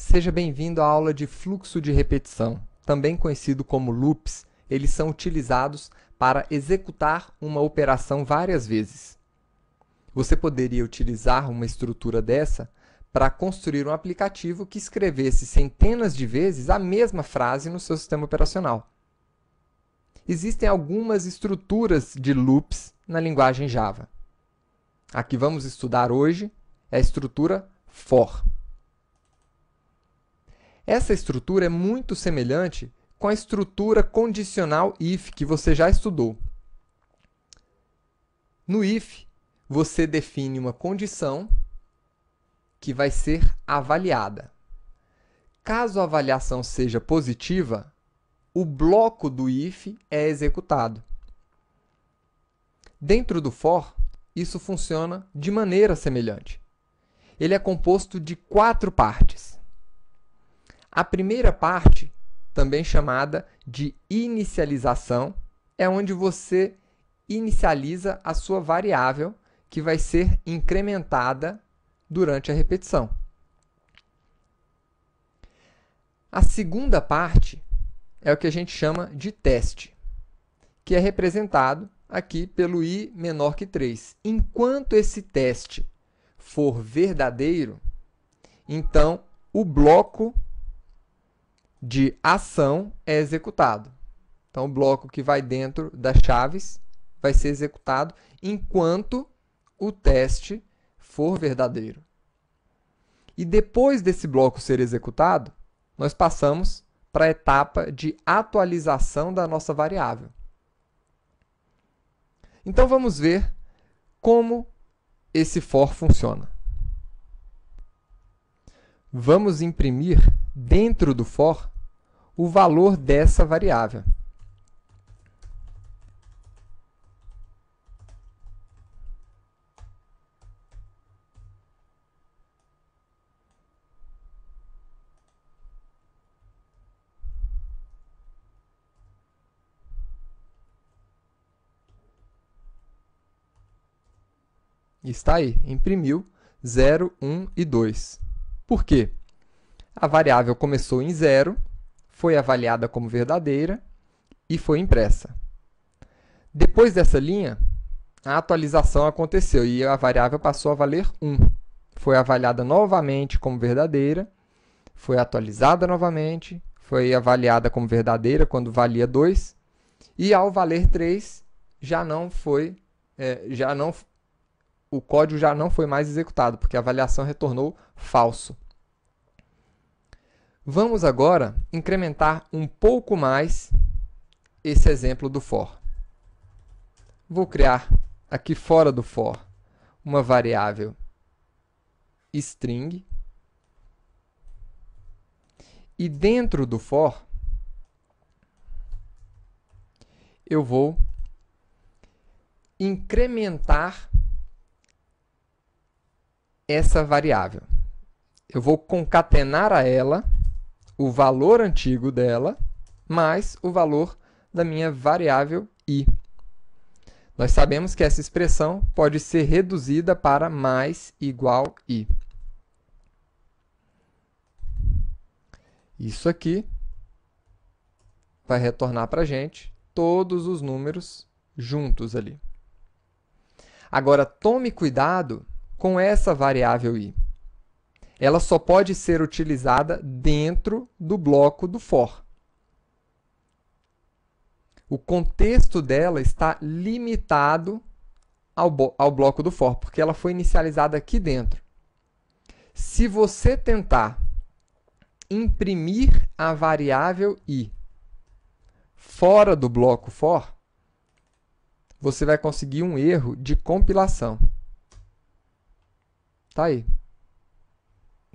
Seja bem-vindo à aula de fluxo de repetição, também conhecido como loops. Eles são utilizados para executar uma operação várias vezes. Você poderia utilizar uma estrutura dessa para construir um aplicativo que escrevesse centenas de vezes a mesma frase no seu sistema operacional. Existem algumas estruturas de loops na linguagem Java. A que vamos estudar hoje é a estrutura for. Essa estrutura é muito semelhante com a estrutura condicional if, que você já estudou. No if, você define uma condição que vai ser avaliada. Caso a avaliação seja positiva, o bloco do if é executado. Dentro do for, isso funciona de maneira semelhante. Ele é composto de 4 partes. A primeira parte, também chamada de inicialização, é onde você inicializa a sua variável, que vai ser incrementada durante a repetição. A segunda parte é o que a gente chama de teste, que é representado aqui pelo i menor que 3. Enquanto esse teste for verdadeiro, então o bloco de ação é executado. Então, o bloco que vai dentro das chaves vai ser executado enquanto o teste for verdadeiro. E depois desse bloco ser executado, nós passamos para a etapa de atualização da nossa variável. Então, vamos ver como esse for funciona. Vamos imprimir dentro do for o valor dessa variável. Está aí, imprimiu 0, 1 e 2. Por quê? A variável começou em 0, foi avaliada como verdadeira e foi impressa. Depois dessa linha, a atualização aconteceu e a variável passou a valer 1. Foi avaliada novamente como verdadeira, foi atualizada novamente, foi avaliada como verdadeira quando valia 2, e ao valer 3, o código já não foi mais executado, porque a avaliação retornou falso. Vamos agora incrementar um pouco mais esse exemplo do for. Vou criar aqui fora do for uma variável string. E dentro do for, eu vou incrementar essa variável. Eu vou concatenar a ela o valor antigo dela mais o valor da minha variável i. Nós sabemos que essa expressão pode ser reduzida para mais igual i. Isso aqui vai retornar para a gente todos os números juntos ali. Agora, tome cuidado com essa variável i. Ela só pode ser utilizada dentro do bloco do for. O contexto dela está limitado ao bloco do for, porque ela foi inicializada aqui dentro. Se você tentar imprimir a variável i fora do bloco for, você vai conseguir um erro de compilação. Tá aí.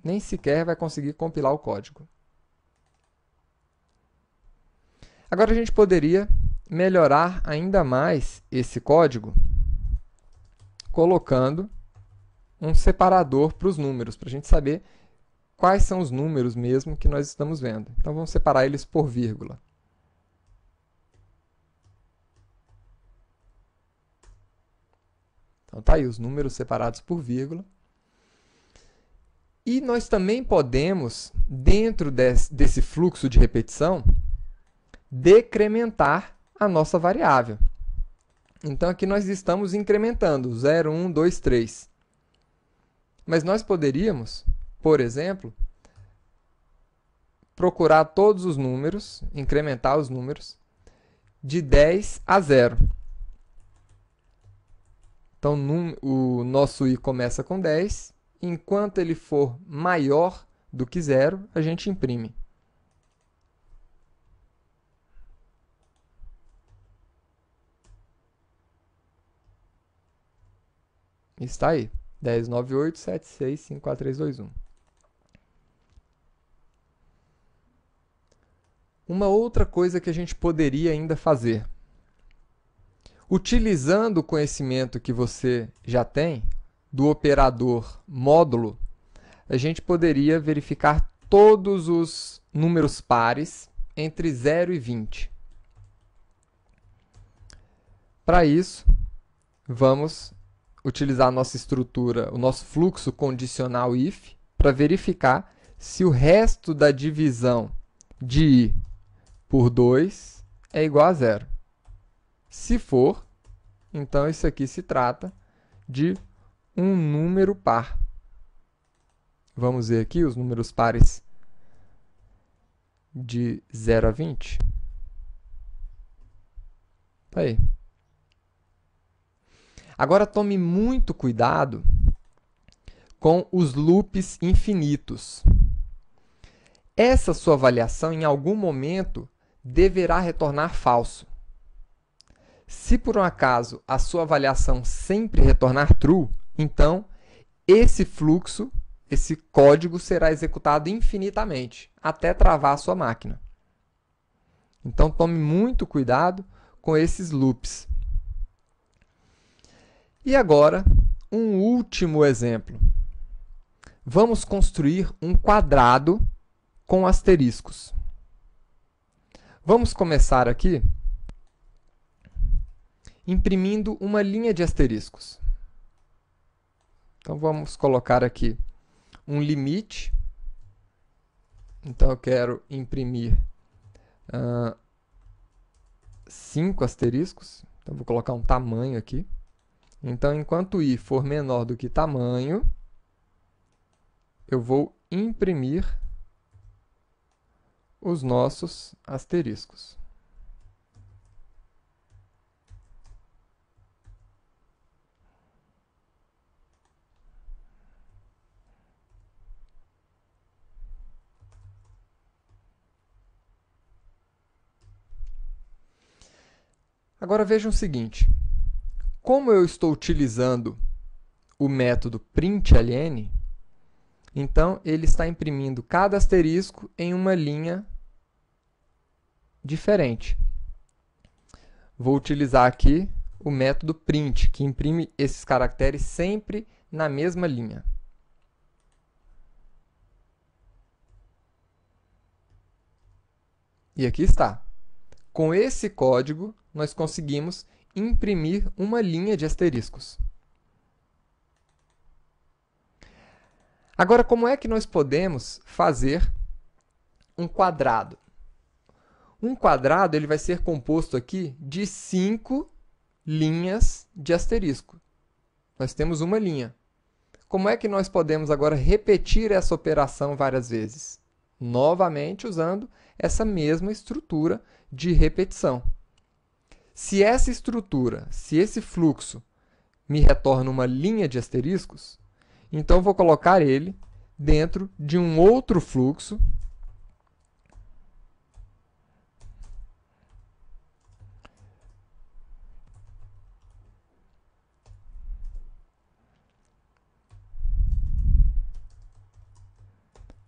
Nem sequer vai conseguir compilar o código. Agora, a gente poderia melhorar ainda mais esse código colocando um separador para os números, para a gente saber quais são os números mesmo que nós estamos vendo. Então, vamos separar eles por vírgula. Então, tá aí os números separados por vírgula. E nós também podemos, dentro desse fluxo de repetição, decrementar a nossa variável. Então, aqui nós estamos incrementando 0, 1, 2, 3. Mas nós poderíamos, por exemplo, procurar todos os números, incrementar os números, de 10 a 0. Então, o nosso i começa com 10. Enquanto ele for maior do que 0, a gente imprime. Está aí. 10, 9, 8, 7, 6, 5, 4, 3, 2, 1. Uma outra coisa que a gente poderia ainda fazer. Utilizando o conhecimento que você já tem do operador módulo, a gente poderia verificar todos os números pares entre 0 e 20. Para isso, vamos utilizar a nossa estrutura, o nosso fluxo condicional if, para verificar se o resto da divisão de i por 2 é igual a 0. Se for, então isso aqui se trata de um número par. Vamos ver aqui os números pares de 0 a 20. Tá aí. Agora tome muito cuidado com os loops infinitos. Essa sua avaliação, em algum momento, deverá retornar falso. Se por um acaso a sua avaliação sempre retornar true, então esse fluxo, esse código será executado infinitamente, até travar a sua máquina. Então tome muito cuidado com esses loops. E agora, um último exemplo. Vamos construir um quadrado com asteriscos. Vamos começar aqui imprimindo uma linha de asteriscos. Então, vamos colocar aqui um limite. Então, eu quero imprimir 5 asteriscos. Então, vou colocar um tamanho aqui. Então, enquanto i for menor do que tamanho, eu vou imprimir os nossos asteriscos. Agora vejam o seguinte, como eu estou utilizando o método println, então ele está imprimindo cada asterisco em uma linha diferente. Vou utilizar aqui o método print, que imprime esses caracteres sempre na mesma linha. E aqui está. Com esse código, nós conseguimos imprimir uma linha de asteriscos. Agora, como é que nós podemos fazer um quadrado? Um quadrado ele vai ser composto aqui de 5 linhas de asterisco. Nós temos uma linha. Como é que nós podemos agora repetir essa operação várias vezes? Novamente usando essa mesma estrutura de repetição. Se essa estrutura, se esse fluxo me retorna uma linha de asteriscos, então eu vou colocar ele dentro de um outro fluxo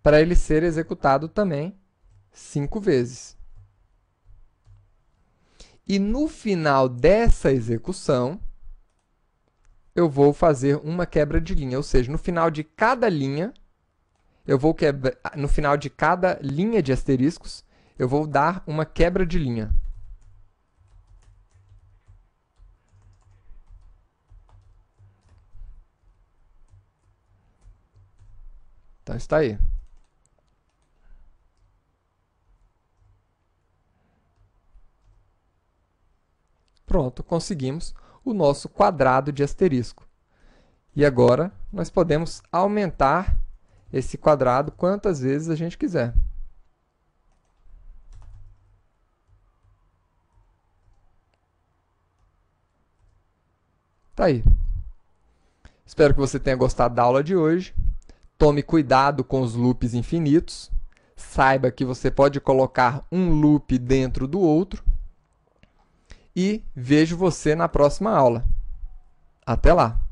para ele ser executado também 5 vezes. E no final dessa execução, eu vou fazer uma quebra de linha, ou seja, no final de cada linha, no final de cada linha de asteriscos, eu vou dar uma quebra de linha. Então, está aí. Pronto, conseguimos o nosso quadrado de asterisco. E agora, nós podemos aumentar esse quadrado quantas vezes a gente quiser. Tá aí. Espero que você tenha gostado da aula de hoje. Tome cuidado com os loops infinitos. Saiba que você pode colocar um loop dentro do outro. E vejo você na próxima aula. Até lá!